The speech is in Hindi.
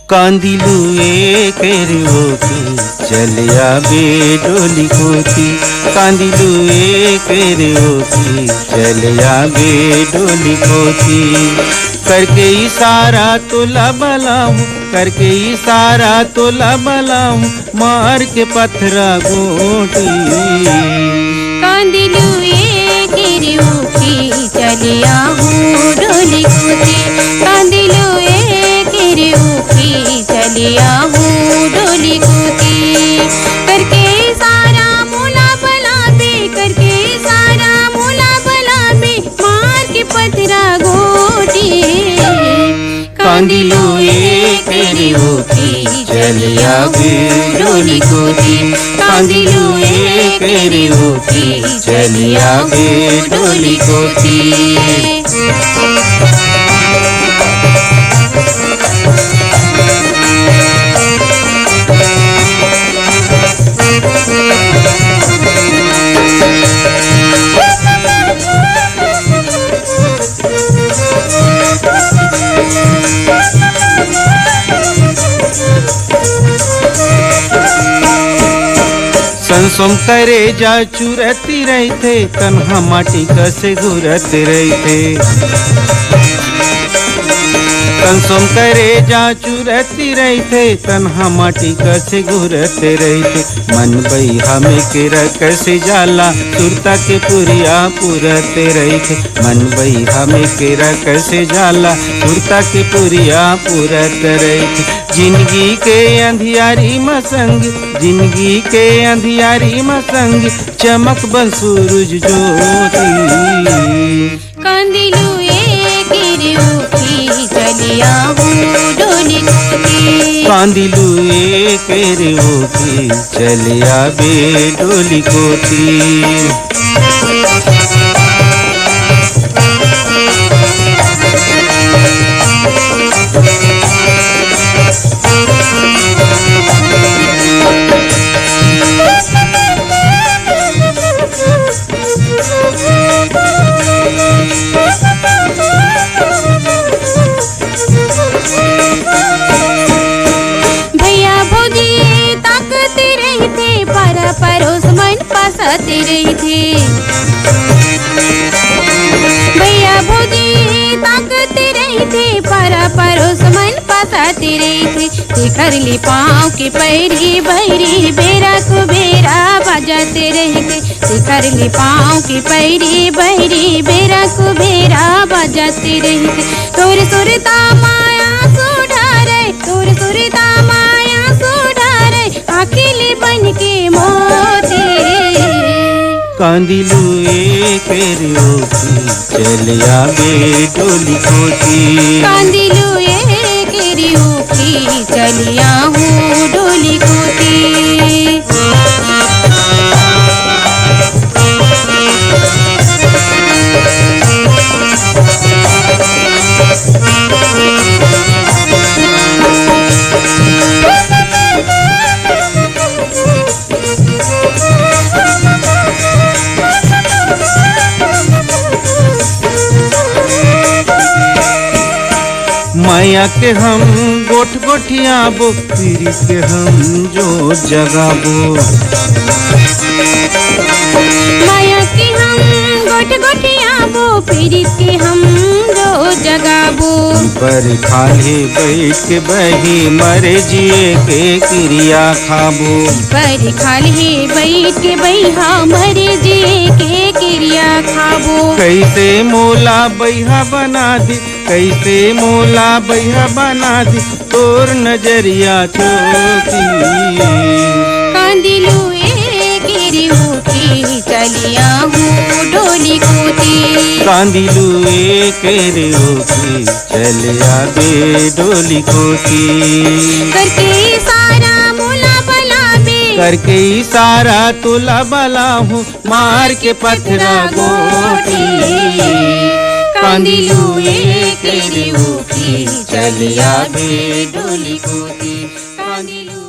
कांदिलू केरे ओकी चलिया बे डोली कोती। कांदिलू केरे ओकी चलिया बे डोली कोती। करके इशारा तोला बलाऊं, करके इशारा तोला बलाऊं, मार के पत्थरा गोटी। कांदिलू केरे ओकी चलिया हूँ डोली कोती। कांदिलू केरे ओकी चलिया हूँ डोली कोती। करके सारा मोला बला बे, करके सारा मोला बला बे, मार के पत्थरा गोटी। कांदिलू केरे ओकी चलिया बे डोली कोती। कांदिलू केरे ओकी चलिया बे डोली कोती। संसोम करे जा चुरती रही थे, तन्हा माटी कसे घुरते रही थे। संसोम करे जा चुरती रही थे, तन्हा माटी कसे घुरते रही थे। मन बई हमें के कैसे जाला, सुरता के पुरिया पुरते रही थे। मन बई हमें के कैसे जाला, सुरता के पुरिया पुरत रही थे। जिंदगी के अंधियारी मसंग, जिंदगी के अंधियारी मसंग, चमक बन सूरज ज्योति। कांदिलू केरे ओकी चलिया हूँ डोली कोती। कांदिलू केरे ओकी चलिया बे डोली कोती। पासते रही थी भैया भौजी, ताकते रही थी परोस मन पासते रही थी। देखर ली पाँव के पैरी भैरी, बेरा को बेरा बजाते रही थे। देखर ली पाँव के पैरी भैरी, बेरा को बेरा बजाते रही थे। तोर सुरता माया सुधारे, तोर सुरता माया सुधारे, अकेले बन के मोती। कांदिलू केरे ओकी चलिया बे डोली कोती। कांदिलू केरे ओकी चलिया हूँ डोली कोती। माया के हम गोठ गोठियाबो, पीरी के हम जो जगाबो। माया के हम गोठ गोठियाबो, पीरी के हम जो जगाबो। पर खाली बैठ के बही मरे जिए के क्रिया खाबो। पर खाली बैठ के बही मरे जिए के क्रिया खाबो। कैसे मोला बैहा बना दी, कैसे मोला बैहा बना दी, तोर नजरिया चोकी। कांदिलू केरे ओकी चलिया हूँ डोली कोती। कांदिलू केरे ओकी चलिया बे डोली कोती। करके सारा मोला बला बे, करके इशारा तोला बला हूँ, मार के पत्थरा गोटी। कांदिलू केरे ओकी चलिया बे डोली कोती। कांदिलू